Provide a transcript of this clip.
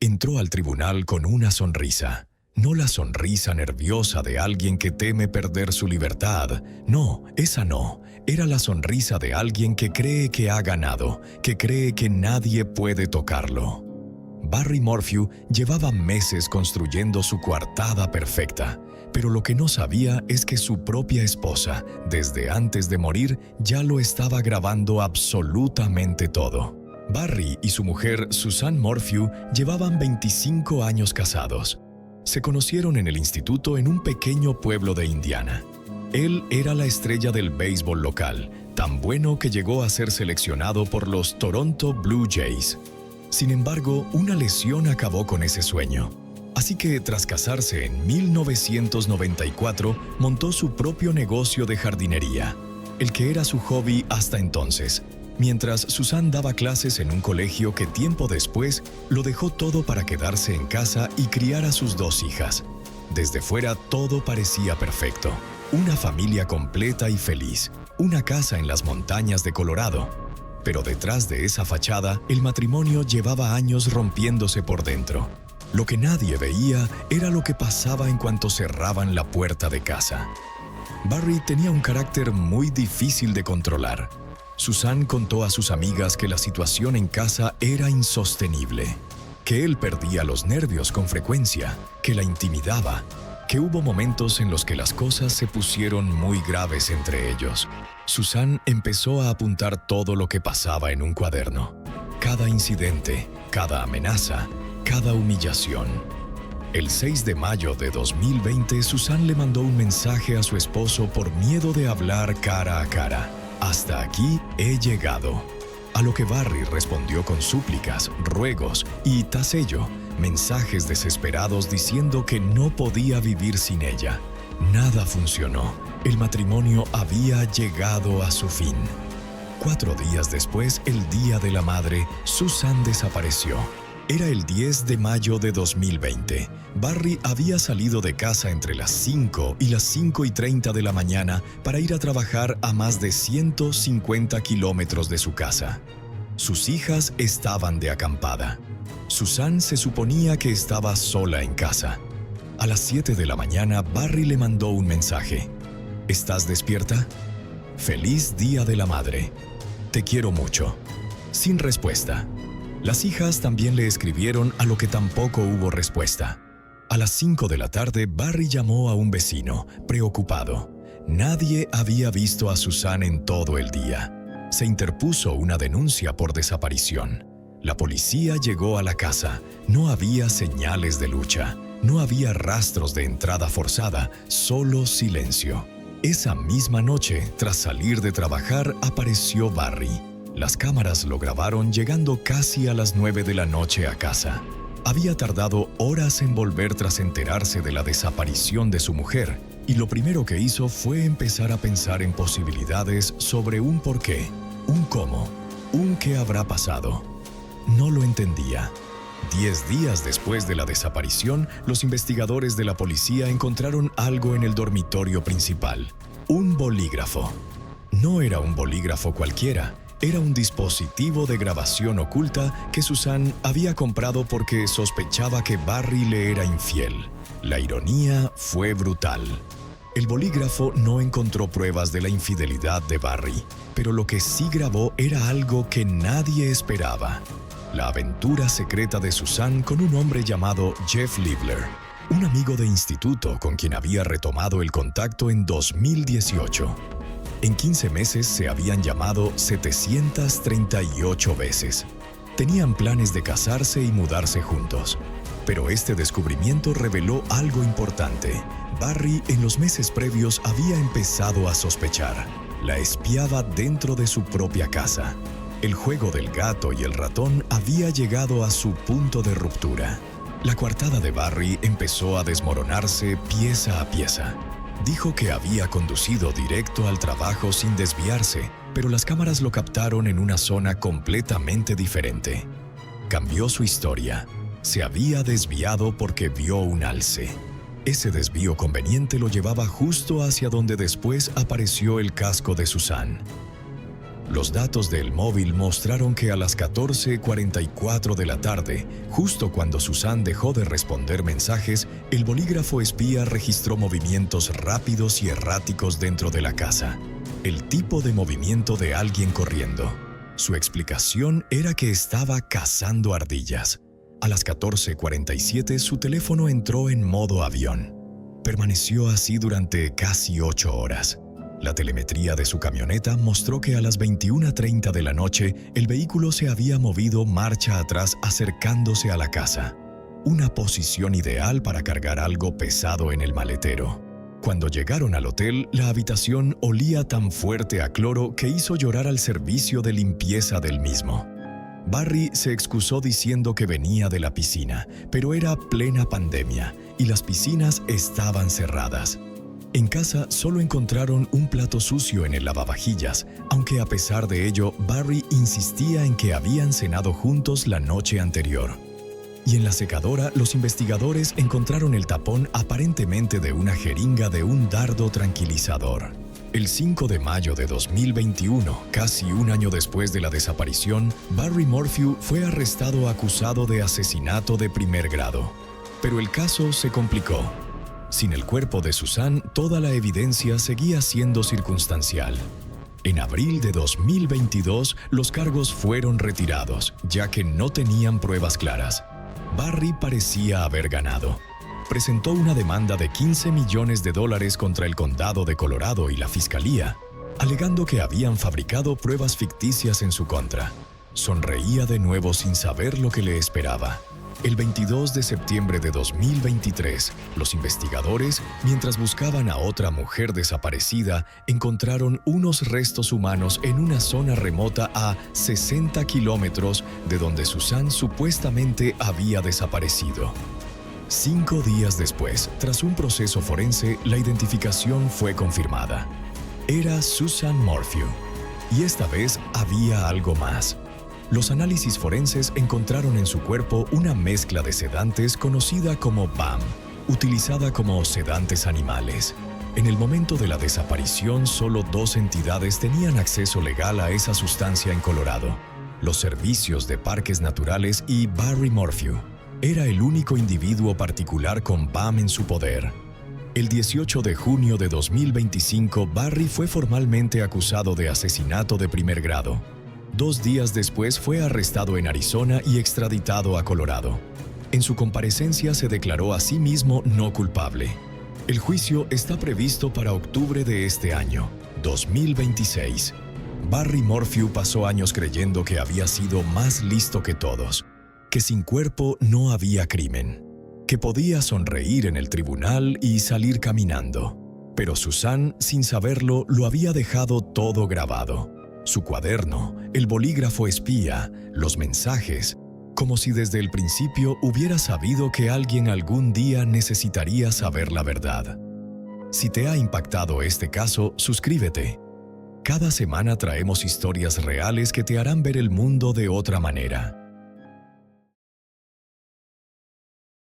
entró al tribunal con una sonrisa. No la sonrisa nerviosa de alguien que teme perder su libertad. No, esa no. Era la sonrisa de alguien que cree que ha ganado, que cree que nadie puede tocarlo. Barry Morphew llevaba meses construyendo su coartada perfecta, pero lo que no sabía es que su propia esposa, desde antes de morir, ya lo estaba grabando absolutamente todo. Barry y su mujer, Susan Morphew, llevaban 25 años casados. Se conocieron en el instituto en un pequeño pueblo de Indiana. Él era la estrella del béisbol local, tan bueno que llegó a ser seleccionado por los Toronto Blue Jays. Sin embargo, una lesión acabó con ese sueño. Así que, tras casarse en 1994, montó su propio negocio de jardinería, el que era su hobby hasta entonces, mientras Susan daba clases en un colegio que tiempo después lo dejó todo para quedarse en casa y criar a sus 2 hijas. Desde fuera todo parecía perfecto. Una familia completa y feliz, una casa en las montañas de Colorado. Pero detrás de esa fachada, el matrimonio llevaba años rompiéndose por dentro. Lo que nadie veía era lo que pasaba en cuanto cerraban la puerta de casa. Barry tenía un carácter muy difícil de controlar. Susan contó a sus amigas que la situación en casa era insostenible, que él perdía los nervios con frecuencia, que la intimidaba, que hubo momentos en los que las cosas se pusieron muy graves entre ellos. Susan empezó a apuntar todo lo que pasaba en un cuaderno. Cada incidente, cada amenaza, cada humillación. El 6 de mayo de 2020, Susan le mandó un mensaje a su esposo por miedo de hablar cara a cara. «Hasta aquí he llegado». A lo que Barry respondió con súplicas, ruegos y, tras ello, mensajes desesperados diciendo que no podía vivir sin ella. Nada funcionó. El matrimonio había llegado a su fin. 4 días después, el Día de la Madre, Susan desapareció. Era el 10 de mayo de 2020. Barry había salido de casa entre las 5 y las 5:30 de la mañana para ir a trabajar a más de 150 kilómetros de su casa. Sus hijas estaban de acampada. Susan se suponía que estaba sola en casa. A las 7 de la mañana, Barry le mandó un mensaje. ¿Estás despierta? Feliz Día de la Madre. Te quiero mucho. Sin respuesta. Las hijas también le escribieron, a lo que tampoco hubo respuesta. A las 5 de la tarde, Barry llamó a un vecino, preocupado. Nadie había visto a Susan en todo el día. Se interpuso una denuncia por desaparición. La policía llegó a la casa. No había señales de lucha. No había rastros de entrada forzada, solo silencio. Esa misma noche, tras salir de trabajar, apareció Barry. Las cámaras lo grabaron llegando casi a las 9 de la noche a casa. Había tardado horas en volver tras enterarse de la desaparición de su mujer, y lo primero que hizo fue empezar a pensar en posibilidades sobre un porqué, un cómo, un qué habrá pasado. No lo entendía. 10 días después de la desaparición, los investigadores de la policía encontraron algo en el dormitorio principal: un bolígrafo. No era un bolígrafo cualquiera. Era un dispositivo de grabación oculta que Susan había comprado porque sospechaba que Barry le era infiel. La ironía fue brutal. El bolígrafo no encontró pruebas de la infidelidad de Barry, pero lo que sí grabó era algo que nadie esperaba: la aventura secreta de Susan con un hombre llamado Jeff Libler, un amigo de instituto con quien había retomado el contacto en 2018. En 15 meses se habían llamado 738 veces. Tenían planes de casarse y mudarse juntos. Pero este descubrimiento reveló algo importante. Barry, en los meses previos, había empezado a sospechar. La espiaba dentro de su propia casa. El juego del gato y el ratón había llegado a su punto de ruptura. La coartada de Barry empezó a desmoronarse pieza a pieza. Dijo que había conducido directo al trabajo sin desviarse, pero las cámaras lo captaron en una zona completamente diferente. Cambió su historia. Se había desviado porque vio un alce. Ese desvío conveniente lo llevaba justo hacia donde después apareció el casco de Susan. Los datos del móvil mostraron que a las 14:44 de la tarde, justo cuando Susan dejó de responder mensajes, el bolígrafo espía registró movimientos rápidos y erráticos dentro de la casa. El tipo de movimiento de alguien corriendo. Su explicación era que estaba cazando ardillas. A las 14:47 su teléfono entró en modo avión. Permaneció así durante casi 8 horas. La telemetría de su camioneta mostró que a las 21:30 de la noche el vehículo se había movido marcha atrás acercándose a la casa. Una posición ideal para cargar algo pesado en el maletero. Cuando llegaron al hotel, la habitación olía tan fuerte a cloro que hizo llorar al servicio de limpieza del mismo. Barry se excusó diciendo que venía de la piscina, pero era plena pandemia y las piscinas estaban cerradas. En casa solo encontraron un plato sucio en el lavavajillas, aunque a pesar de ello, Barry insistía en que habían cenado juntos la noche anterior. Y en la secadora, los investigadores encontraron el tapón aparentemente de una jeringa de un dardo tranquilizador. El 5 de mayo de 2021, casi un año después de la desaparición, Barry Morphew fue arrestado acusado de asesinato de primer grado. Pero el caso se complicó. Sin el cuerpo de Susan, toda la evidencia seguía siendo circunstancial. En abril de 2022, los cargos fueron retirados, ya que no tenían pruebas claras. Barry parecía haber ganado. Presentó una demanda de $15 millones contra el condado de Colorado y la fiscalía, alegando que habían fabricado pruebas ficticias en su contra. Sonreía de nuevo sin saber lo que le esperaba. El 22 de septiembre de 2023, los investigadores, mientras buscaban a otra mujer desaparecida, encontraron unos restos humanos en una zona remota a 60 kilómetros de donde Susan supuestamente había desaparecido. 5 días después, tras un proceso forense, la identificación fue confirmada. Era Susan Morphew. Y esta vez había algo más. Los análisis forenses encontraron en su cuerpo una mezcla de sedantes conocida como BAM, utilizada como sedantes animales. En el momento de la desaparición, solo 2 entidades tenían acceso legal a esa sustancia en Colorado: los servicios de parques naturales y Barry Morphew. Era el único individuo particular con BAM en su poder. El 18 de junio de 2025, Barry fue formalmente acusado de asesinato de primer grado. 2 días después fue arrestado en Arizona y extraditado a Colorado. En su comparecencia se declaró a sí mismo no culpable. El juicio está previsto para octubre de este año, 2026. Barry Morphew pasó años creyendo que había sido más listo que todos, que sin cuerpo no había crimen, que podía sonreír en el tribunal y salir caminando. Pero Susan, sin saberlo, lo había dejado todo grabado. Su cuaderno, el bolígrafo espía, los mensajes, como si desde el principio hubiera sabido que alguien algún día necesitaría saber la verdad. Si te ha impactado este caso, suscríbete. Cada semana traemos historias reales que te harán ver el mundo de otra manera.